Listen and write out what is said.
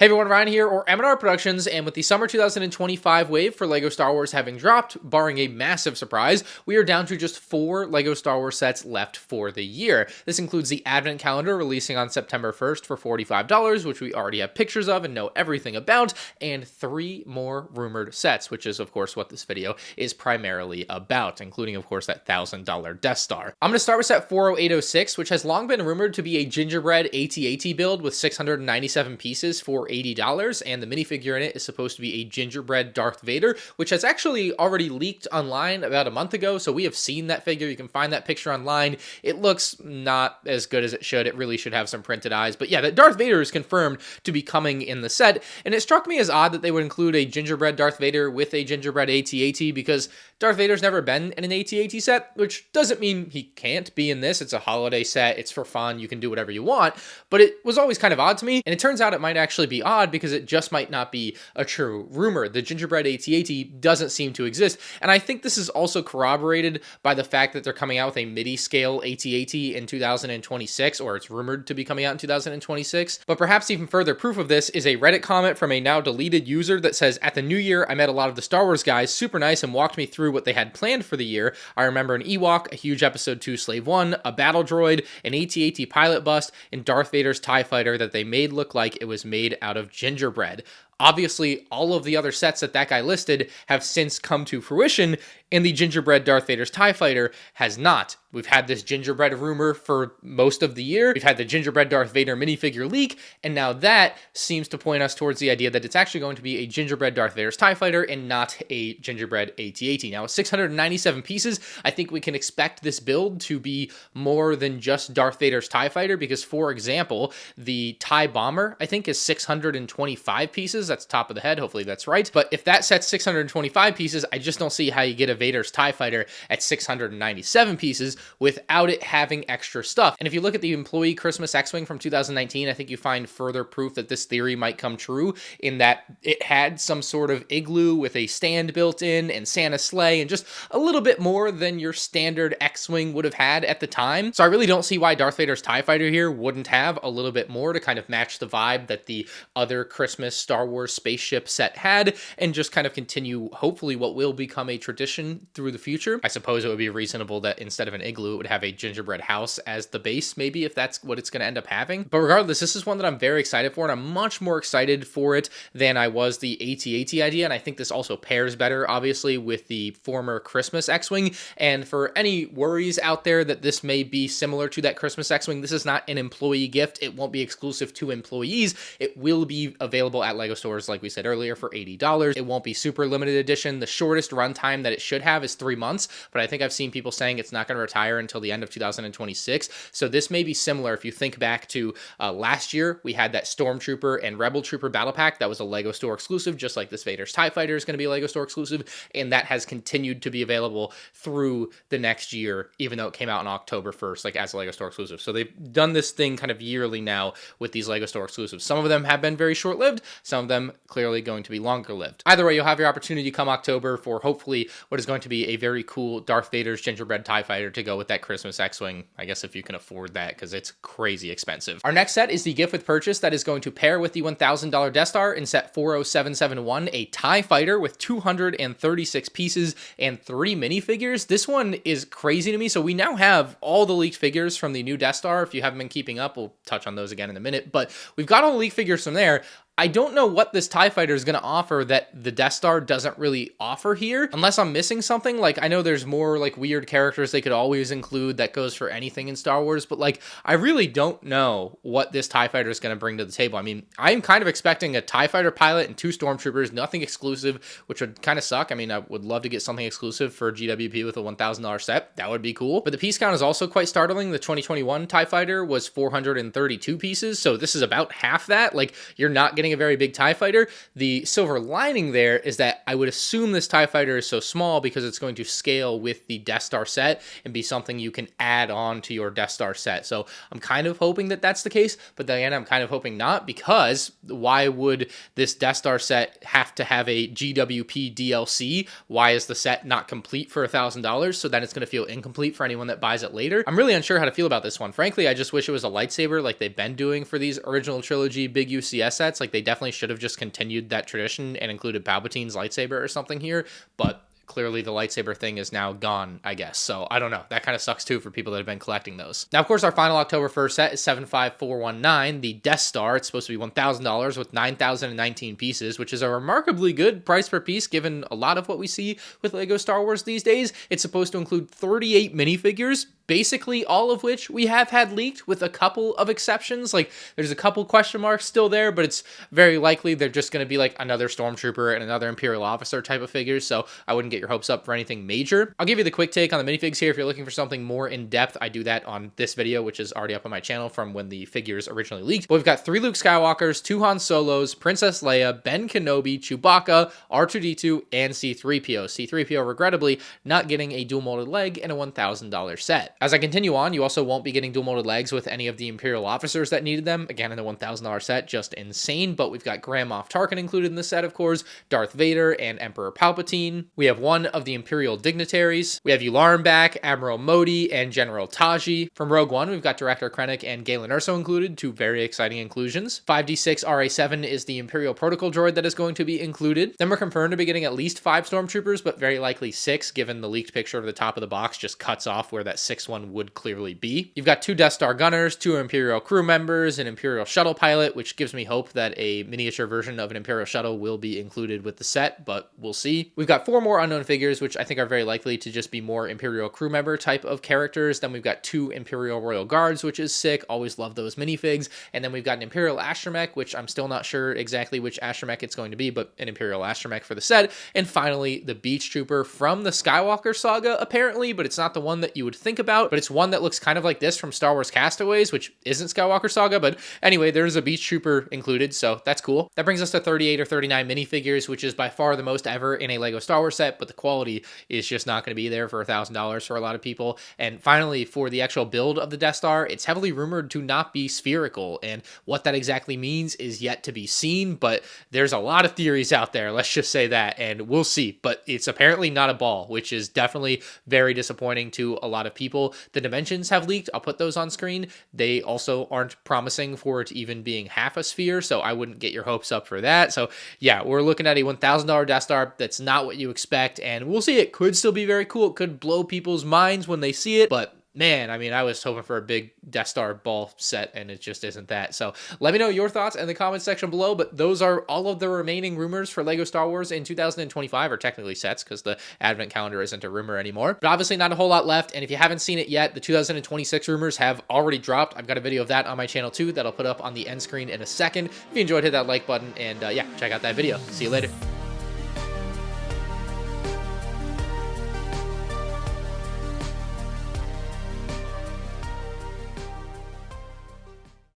Hey everyone, Ryan here, or MandRproductions, and with the summer 2025 wave for LEGO Star Wars having dropped, barring a massive surprise, we are down to just 4 LEGO Star Wars sets left for the year. This includes the Advent Calendar releasing on September 1st for $45, which we already have pictures of and know everything about, and 3 more rumored sets, which is of course what this video is primarily about, including of course that $1,000 Death Star. I'm going to start with set 40806, which has long been rumored to be a gingerbread AT-AT build with 697 pieces for $80, and the minifigure in it is supposed to be a gingerbread Darth Vader, which has actually already leaked online about a month ago, so we have seen that figure. You can find that picture online. It looks not as good as it should. It really should have some printed eyes, but yeah, that Darth Vader is confirmed to be coming in the set, and it struck me as odd that they would include a gingerbread Darth Vader with a gingerbread AT-AT, because Darth Vader's never been in an AT-AT set, which doesn't mean he can't be in this. It's a holiday set. It's for fun. You can do whatever you want, but it was always kind of odd to me, and it turns out it might actually be odd because it just might not be a true rumor. The gingerbread AT-AT doesn't seem to exist, and I think this is also corroborated by the fact that they're coming out with a MIDI scale AT-AT in 2026, or it's rumored to be coming out in 2026. But perhaps even further proof of this is a Reddit comment from a now deleted user that says, "At the new year, I met a lot of the Star Wars guys, super nice, and walked me through what they had planned for the year. I remember an Ewok, a huge Episode 2 Slave 1, a battle droid, an AT-AT pilot bust, and Darth Vader's TIE fighter that they made look like it was made out of gingerbread." Obviously, all of the other sets that guy listed have since come to fruition, and the gingerbread Darth Vader's TIE fighter has not. We've had this gingerbread rumor for most of the year. We've had the gingerbread Darth Vader minifigure leak, and now that seems to point us towards the idea that it's actually going to be a gingerbread Darth Vader's TIE fighter and not a gingerbread AT-AT. Now, with 697 pieces, I think we can expect this build to be more than just Darth Vader's TIE fighter, because, for example, the TIE bomber, I think, is 625 pieces. That's top of the head. Hopefully that's right. But if that set's 625 pieces, I just don't see how you get a Vader's TIE fighter at 697 pieces without it having extra stuff. And if you look at the employee Christmas X-Wing from 2019, I think you find further proof that this theory might come true, in that it had some sort of igloo with a stand built in and Santa's sleigh and just a little bit more than your standard X-Wing would have had at the time. So I really don't see why Darth Vader's TIE fighter here wouldn't have a little bit more to kind of match the vibe that the other Christmas Star Wars spaceship set had, and just kind of continue hopefully what will become a tradition through the future. I suppose it would be reasonable that instead of an igloo, it would have a gingerbread house as the base, maybe, if that's what it's going to end up having. But regardless, this is one that I'm very excited for, and I'm much more excited for it than I was the AT-AT idea, and I think this also pairs better, obviously, with the former Christmas X-Wing. And for any worries out there that this may be similar to that Christmas X-Wing, this is not an employee gift. It won't be exclusive to employees. It will be available at LEGO stores, like we said earlier, for $80. It won't be super limited edition. The shortest runtime that it should have is 3 months, but I think I've seen people saying it's not going to retire until the end of 2026. So this may be similar. If you think back to last year, we had that Stormtrooper and Rebel Trooper battle pack that was a LEGO store exclusive, just like this Vader's TIE fighter is going to be a LEGO store exclusive, and that has continued to be available through the next year, even though it came out on October 1st, like as a LEGO store exclusive. So they've done this thing kind of yearly now with these LEGO store exclusives. Some of them have been very short-lived, some of them clearly going to be longer lived. Either way, you'll have your opportunity come October for hopefully what is going to be a very cool Darth Vader's gingerbread TIE fighter to go with that Christmas X-Wing, I guess, if you can afford that, because it's crazy expensive. Our next set is the gift with purchase that is going to pair with the $1,000 Death Star in set 40771, a TIE fighter with 236 pieces and 3 minifigures. This one is crazy to me. So we now have all the leaked figures from the new Death Star. If you haven't been keeping up, we'll touch on those again in a minute, but we've got all the leaked figures from there. I don't know what this TIE fighter is going to offer that the Death Star doesn't really offer here, unless I'm missing something. Like, I know there's more like weird characters they could always include. That goes for anything in Star Wars, but like, I really don't know what this TIE fighter is going to bring to the table. I mean, I'm kind of expecting a TIE fighter pilot and 2 stormtroopers, nothing exclusive, which would kind of suck. I mean, I would love to get something exclusive for GWP with a $1,000 set. That would be cool. But the piece count is also quite startling. The 2021 TIE fighter was 432 pieces, so this is about half that. Like, you're not getting a very big TIE fighter. The silver lining there is that I would assume this TIE fighter is so small because it's going to scale with the Death Star set and be something you can add on to your Death Star set. So I'm kind of hoping that that's the case, but then I'm kind of hoping not, because why would this Death Star set have to have a GWP DLC? Why is the set not complete for $1,000? So then it's going to feel incomplete for anyone that buys it later. I'm really unsure how to feel about this one. Frankly, I just wish it was a lightsaber like they've been doing for these original trilogy big UCS sets. Like, Like, they definitely should have just continued that tradition and included Palpatine's lightsaber or something here, but clearly the lightsaber thing is now gone, I guess. So I don't know. That kind of sucks too for people that have been collecting those. Now, of course, our final October 1st set is 75419, the Death Star. It's supposed to be $1,000 with 9,019 pieces, which is a remarkably good price per piece given a lot of what we see with LEGO Star Wars these days. It's supposed to include 38 minifigures, basically all of which we have had leaked, with a couple of exceptions. Like, there's a couple question marks still there, but it's very likely they're just going to be like another Stormtrooper and another Imperial officer type of figures, so I wouldn't get your hopes up for anything major. I'll give you the quick take on the minifigs here. If you're looking for something more in depth, I do that on this video, which is already up on my channel from when the figures originally leaked. But we've got 3 Luke Skywalkers, 2 Han Solos, Princess Leia, Ben Kenobi, Chewbacca, R2-D2, and C-3PO. C-3PO regrettably not getting a dual molded leg in a $1,000 set. As I continue on, you also won't be getting dual molded legs with any of the Imperial officers that needed them. Again, in the $1,000 set, just insane. But we've got Grand Moff Tarkin included in the set, of course, Darth Vader and Emperor Palpatine. We have one of the Imperial dignitaries. We have Yularen back, Admiral Modi, and General Taji. From Rogue One, we've got Director Krennic and Galen Erso included, 2 very exciting inclusions. 5D6 RA7 is the Imperial Protocol droid that is going to be included. Then we're confirmed to be getting at least 5 Stormtroopers, but very likely 6, given the leaked picture of the top of the box just cuts off where that 6th one would clearly be. You've got 2 Death Star gunners, 2 Imperial crew members, an Imperial shuttle pilot, which gives me hope that a miniature version of an Imperial shuttle will be included with the set, but we'll see. We've got 4 more unknown figures, which I think are very likely to just be more Imperial crew member type of characters. Then we've got 2 Imperial Royal Guards, which is sick. Always love those minifigs. And then we've got an Imperial astromech, which I'm still not sure exactly which astromech it's going to be, but an Imperial astromech for the set. And finally, the Beach Trooper from the Skywalker saga, apparently, but it's not the one that you would think about, but it's one that looks kind of like this from Star Wars Castaways, which isn't Skywalker saga, but anyway, there's a Beach Trooper included, so that's cool. That brings us to 38 or 39 minifigures, which is by far the most ever in a LEGO Star Wars set, but the quality is just not going to be there for $1,000 for a lot of people. And finally, for the actual build of the Death Star, it's heavily rumored to not be spherical, and what that exactly means is yet to be seen, but there's a lot of theories out there, let's just say that, and we'll see. But it's apparently not a ball, which is definitely very disappointing to a lot of people. The dimensions have leaked. I'll put those on screen. They also aren't promising for it even being half a sphere, so I wouldn't get your hopes up for that. So yeah, we're looking at a $1,000 Death Star. That's not what you expect, and we'll see. It could still be very cool. It could blow people's minds when they see it, but man, I mean, I was hoping for a big Death Star ball set, and it just isn't that. So let me know your thoughts in the comments section below, but those are all of the remaining rumors for LEGO Star Wars in 2025, or technically sets, because the advent calendar isn't a rumor anymore. But obviously not a whole lot left, and if you haven't seen it yet, the 2026 rumors have already dropped. I've got a video of that on my channel too that I'll put up on the end screen in a second. If you enjoyed, hit that like button, and yeah, check out that video. See you later.